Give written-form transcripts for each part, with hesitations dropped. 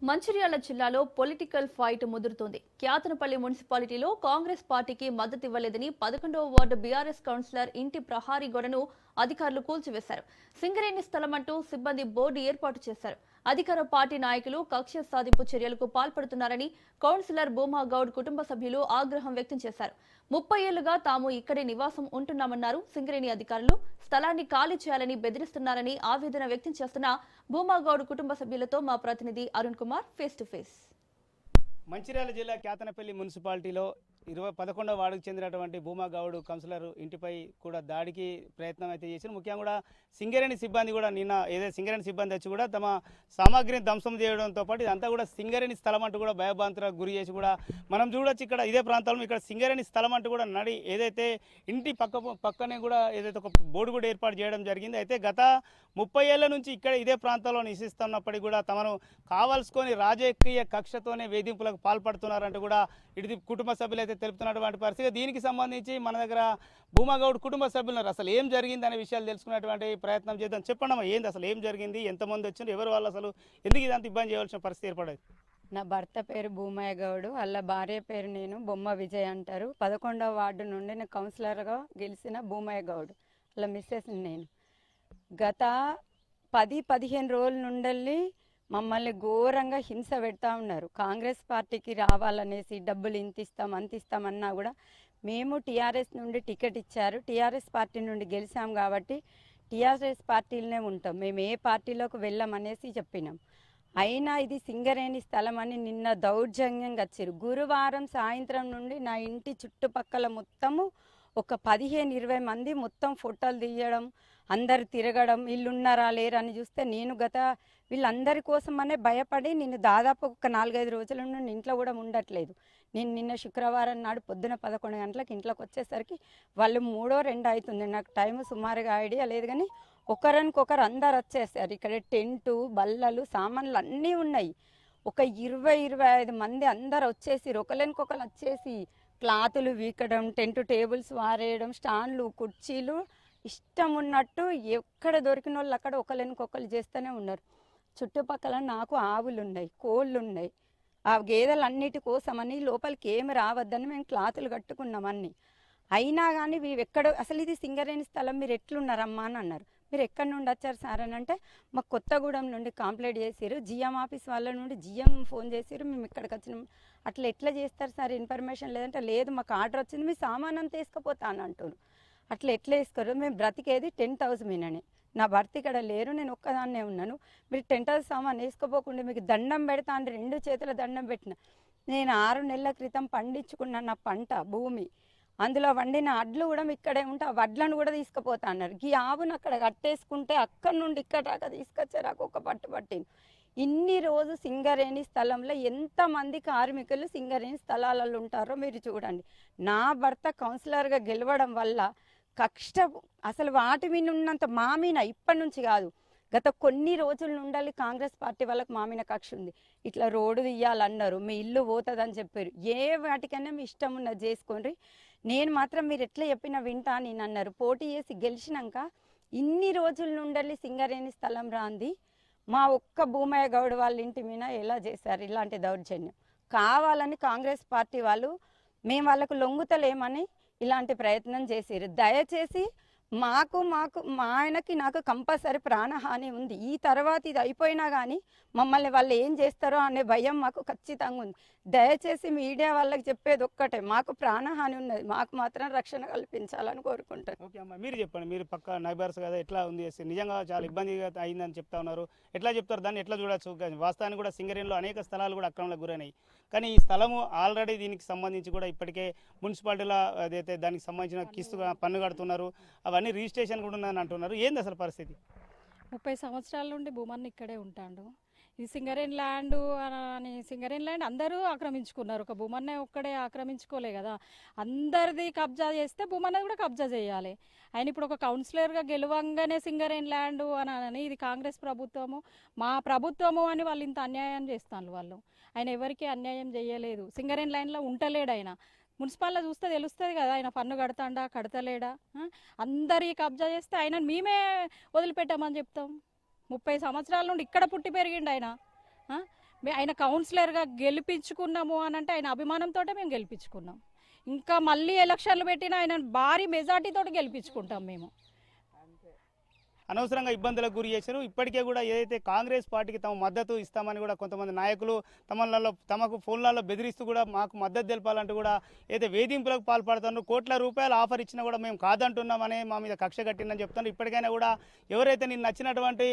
మంచిర్యాల జిల్లాలో political fight ముదురుతోంది. Kyathanpalli మున్సిపాలిటీలో కాంగ్రెస్ పార్టీకి మద్దతు ఇవ్వలేదని 11వ వార్డు బీఆర్ఎస్ కౌన్సిలర్ ఇంటి ప్రహారీ గోడను అధికారులు కూల్చివేశారు. సింగరేణి స్థలమంటూ సిబ్బంది బోర్డు ఏర్పాటు చేశారు. అధికార పార్టీ నాయకులు కక్ష సాధింపు చర్యలకు పాల్పడుతున్నారని కౌన్సిలర్ భూమా గౌడ్ కుటుంబ సభ్యులు ఆగ్రహం వ్యక్తం చేశారు. 30 ఏళ్లుగా తాము ఇక్కడే నివాసం ఉంటున్నామన్నారు. సింగరేణి అధికారులు స్థలాన్ని ఖాళీ చేయాలని బెదిరిస్తున్నారని ఆవేదన వ్యక్తం చేస్తున్న భూమాగౌడ్ కుటుంబ సభ్యులతో మా ప్రతినిధి Arun Kumar face to face. Mancherial జిల్లా క్యాతనపల్లి మున్సిపాలిటీలో 11వ వార్డుకు చెందినటువంటి భూమాగౌడ్ కౌన్సిలర్ ఇంటిపై కూడా దాడికి ప్రయత్నం అయితే చేశారు. ముఖ్యంగా కూడా సింగరేణి సిబ్బంది కూడా నిన్న ఏదైతే సింగరేణి సిబ్బంది వచ్చి కూడా తమ సామాగ్రిని ధ్వంసం చేయడంతో పాటు ఇదంతా కూడా సింగరేణి స్థలం అంటూ కూడా భయభ్రాంతులకు గురి చేసి కూడా మనం చూడొచ్చు. ఇక్కడ ఇదే ప్రాంతంలో ఇక్కడ సింగరేణి స్థలం అంటూ కూడా నడి ఏదైతే ఇంటి పక్కనే కూడా ఏదైతే ఒక బోర్డు కూడా ఏర్పాటు చేయడం జరిగింది. అయితే గత 30 ఏళ్ల నుంచి ఇక్కడ ఇదే ప్రాంతంలో నివసిస్తున్నప్పటికీ కూడా తమను కావాల్సుకొని రాజకీయ కక్షతోనే వేధింపులకు పాల్పడుతున్నారంటూ కూడా ఇటు కుటుంబ సభ్యులు అయితే తెలుపుతున్నటువంటి పరిస్థితి. దీనికి సంబంధించి మన దగ్గర భూమాగౌడ్ కుటుంబ సభ్యులు అసలు ఏం జరిగింది అనే విషయాలు తెలుసుకునేటువంటి ప్రయత్నం చేద్దాం. చెప్పండి, ఏంది అసలు ఏం జరిగింది, ఎంతమంది వచ్చారు, ఎవరు వాళ్ళు, అసలు ఎందుకు ఇదంతా ఇబ్బంది చేయవలసిన పరిస్థితి ఏర్పడేది? నా భర్త పేరు భూమయ్య గౌడ్, వాళ్ళ భార్య పేరు నేను బొమ్మ విజయ్ అంటారు. 11వ వార్డు నుండి నేను కౌన్సిలర్గా గెలిచిన భూమయ్య గౌడ్, వాళ్ళ మిస్సెస్ నేను. గత 10-15 రోజుల నుండి మమ్మల్ని ఘోరంగా హింస పెడతా ఉన్నారు. కాంగ్రెస్ పార్టీకి రావాలనేసి డబ్బులు ఇంత ఇస్తాం అంత ఇస్తామన్నా కూడా మేము టీఆర్ఎస్ నుండి టికెట్ ఇచ్చారు, టీఆర్ఎస్ పార్టీ నుండి గెలిచాం కాబట్టి టీఆర్ఎస్ పార్టీలోనే ఉంటాం, మేము ఏ పార్టీలోకి వెళ్ళామనేసి చెప్పినాం. అయినా ఇది సింగరేణి స్థలం అని నిన్న దౌర్జన్యంగా వచ్చారు. గురువారం సాయంత్రం నుండి నా ఇంటి చుట్టుపక్కల మొత్తము ఒక 15-20 మంది మొత్తం ఫోటోలు తీయడం, అందరు తిరగడం, వీళ్ళున్నారా లేరా అని చూస్తే నేను వీళ్ళందరి కోసమనే భయపడి నేను దాదాపు ఒక 4-5 రోజుల నుండి ఇంట్లో కూడా ఉండట్లేదు. నేను నిన్న శుక్రవారం నాడు పొద్దున 11 గంటలకు ఇంట్లోకి వచ్చేసరికి వాళ్ళు 3-2 అవుతుంది. నాకు టైం సుమారుగా ఐడియా లేదు, కానీ ఒకరికొకరు అందరు వచ్చేసారు. ఇక్కడ టెంటు, బల్లలు, సామాన్లు అన్నీ ఉన్నాయి. ఒక 20-25 మంది అందరు వచ్చేసి ఒకరికొకరు వచ్చేసి క్లాతులు వీకడం, టెంట్ టేబుల్స్ వారేయడం, స్టాండ్లు, కుర్చీలు ఇష్టం ఉన్నట్టు ఎక్కడ దొరికిన వాళ్ళు అక్కడ ఒకరికొకరు చేస్తూనే ఉన్నారు. చుట్టుపక్కల నాకు ఆవులు ఉన్నాయి, కోళ్ళు ఉన్నాయి. ఆ గేదెలన్నిటి కోసమని లోపలికి ఏమి రావద్దని మేము క్లాతులు కట్టుకున్నాం అన్నీ. అయినా కానీ ఎక్కడ అసలు ఇది సింగరేణి స్థలం, మీరు ఎట్లున్నారమ్మా అని అన్నారు. మీరు ఎక్కడి నుండి వచ్చారు సార్ అని అంటే మాకు కొత్తగూడెం నుండి కంప్లైంట్ చేసారు, జిఎం ఆఫీస్ వాళ్ళ నుండి జిఎం ఫోన్ చేసారు, మేము ఇక్కడికి వచ్చినాం. అట్లా ఎట్లా చేస్తారు సార్, ఇన్ఫర్మేషన్ లేదంటే లేదు మాకు ఆర్డర్ వచ్చింది, మీ సామానం తీసుకుపోతాను అంటారు. అట్లా ఎట్లా వేసుకోరు, మేము బ్రతికేది 10,000 మీనని. నా భర్త ఇక్కడ లేరు, నేను ఒక్కదాన్నే ఉన్నాను. మీరు 10,000 సామాన్ వేసుకోపోకుండా మీకు దండం పెడతా అంటే 2 చేతుల దండం పెట్టిన. నేను 6 నెలల క్రితం పండించుకున్న నా పంట భూమి, అందులో వండిన అడ్లు కూడా ఇక్కడే ఉంటే ఆ వడ్లను కూడా తీసుకుపోతా అన్నారు. ఈ ఆవును అక్కడ కట్టేసుకుంటే అక్కడి నుండి ఇక్కడ దాకా తీసుకొచ్చారు, ఒక పట్టు పట్టిను. ఇన్ని రోజు సింగరేణి స్థలంలో ఎంతమంది కార్మికులు సింగరేణి స్థలాలలో ఉంటారో మీరు చూడండి. నా భర్త కౌన్సిలర్గా గెలవడం వల్ల కక్ష అసలు వాటి మీద ఉన్నంత మా మీద ఇప్పటి నుంచి కాదు, గత కొన్ని రోజుల నుండి కాంగ్రెస్ పార్టీ వాళ్ళకి మా మీద కక్ష ఉంది. ఇట్లా రోడ్డు తీయాలన్నారు, మీ ఇల్లు పోతుందని చెప్పారు. ఏ వాటికైనా మీ ఇష్టం ఉన్నది చేసుకోండి, నేను మాత్రం మీరు ఎట్లా చెప్పినా వింటా అని అన్నారు. పోటీ చేసి గెలిచినాక ఇన్ని రోజుల నుండి సింగరేణి స్థలం రాంది మా ఒక్క భూమయ్య గౌడ్ వాళ్ళ ఇంటి మీద ఎలా చేశారు ఇలాంటి దౌర్జన్యం. కావాలని కాంగ్రెస్ పార్టీ వాళ్ళు మేము వాళ్ళకు లొంగుతలేమని ఇలాంటి ప్రయత్నం చేశారు. దయచేసి మాకు మా ఆయనకి నాకు కంపల్సరీ ప్రాణహాని ఉంది. ఈ తర్వాత ఇది అయిపోయినా కానీ మమ్మల్ని వాళ్ళు ఏం చేస్తారో అనే భయం మాకు ఖచ్చితంగా ఉంది. దయచేసి మీడియా వాళ్ళకి చెప్పేది ఒక్కటే, మాకు ప్రాణహాని ఉన్నది, మాకు మాత్రం రక్షణ కల్పించాలని కోరుకుంటాను. ఓకే అమ్మా, మీరు చెప్పండి, మీరు పక్క నైబర్స్ కదా, ఎట్లా ఉంది నిజంగా చాలా ఇబ్బందిగా అయిందని చెప్తా ఉన్నారు, ఎట్లా చెప్తారు, దాన్ని ఎట్లా చూడొచ్చు? వాస్తవానికి కూడా సింగరేణిలో అనేక స్థలాలు కూడా అక్రమంలో గురైనాయి, కానీ ఈ స్థలము ఆల్రెడీ దీనికి సంబంధించి కూడా ఇప్పటికే మున్సిపాలిటీలో అదైతే దానికి సంబంధించిన కిస్తు పన్ను కడుతున్నారు, అవన్నీ రిజిస్ట్రేషన్ కూడా ఉందని అంటున్నారు. ఏంది అసలు పరిస్థితి? 30 సంవత్సరాల నుండి భూమన్న ఇక్కడే ఉంటాడు. ఇది సింగరేణి ల్యాండ్ అని సింగరేణి ల్యాండ్ అందరూ ఆక్రమించుకున్నారు, ఒక భూమన్న ఒక్కడే ఆక్రమించుకోలే కదా. అందరిది కబ్జా చేస్తే భూమన్నది కూడా కబ్జా చేయాలి. ఆయన ఇప్పుడు ఒక కౌన్సిలర్గా గెలవంగానే సింగరేణి ల్యాండ్ అని ఇది కాంగ్రెస్ ప్రభుత్వము మా ప్రభుత్వము అని వాళ్ళు ఇంత అన్యాయం చేస్తాను. వాళ్ళు ఆయన ఎవరికి అన్యాయం చేయలేదు, సింగరేణి ల్యాండ్లో ఉంటలేడు ఆయన. మున్సిపాల్లో చూస్తే తెలుస్తుంది కదా ఆయన పన్ను కడతాడా కడతలేడా. అందరి కబ్జా చేస్తే ఆయన మేమే వదిలిపెట్టామని చెప్తాం. 30 సంవత్సరాల నుండి ఇక్కడ పుట్టి పెరిగిండు ఆయన. ఆయన కౌన్సిలర్గా గెలిపించుకున్నాము అని అంటే ఆయన అభిమానంతో మేము గెలిపించుకున్నాం. ఇంకా మళ్ళీ ఎలక్షన్లు పెట్టిన ఆయన భారీ మెజార్టీతో గెలిపించుకుంటాం మేము. అనవసరంగా ఇబ్బందులకు గురి చేశారు. ఇప్పటికే కూడా ఏదైతే కాంగ్రెస్ పార్టీకి తమ మద్దతు ఇస్తామని కూడా కొంతమంది నాయకులు తమకు ఫోన్లలో బెదిరిస్తూ కూడా మాకు మద్దతు తెలపాలంటూ కూడా ఏదైతే వేధింపులకు పాల్పడుతున్నారు, కోట్ల రూపాయల ఆఫర్ ఇచ్చినా కూడా మేము కాదంటున్నామని మా మీద కక్ష కట్టిందని చెప్తున్నారు. ఇప్పటికైనా కూడా ఎవరైతే నిన్న నచ్చినటువంటి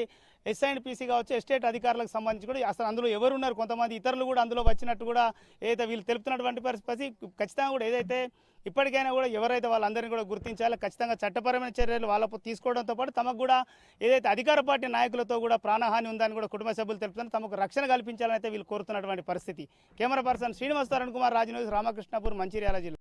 ఎస్ఐండ్పీసీ కావచ్చు, ఎస్టేట్ అధికారులకు సంబంధించి కూడా అసలు అందులో ఎవరున్నారు, కొంతమంది ఇతరులు కూడా అందులో వచ్చినట్టు కూడా ఏదైతే వీళ్ళు తెలుపుతున్నటువంటి పరిస్థితి ఖచ్చితంగా కూడా ఏదైతే ఇప్పటికైనా కూడా ఎవరైతే వాళ్ళందరినీ కూడా గుర్తించాలో, ఖచ్చితంగా చట్టపరమైన చర్యలు వాళ్ళకు తీసుకోవడంతో పాటు తమకు కూడా ఏదైతే అధికార పార్టీ నాయకులతో కూడా ప్రాణహాని ఉందని కూడా కుటుంబ సభ్యులు తెలుపుతున్నారు. తమకు రక్షణ కల్పించాలని అయితే వీళ్ళు కోరుతున్నటువంటి పరిస్థితి. Camera person Srinivas, Tarun Kumar, Raj news, Ramakrishnapur, Mancherial జిల్లా.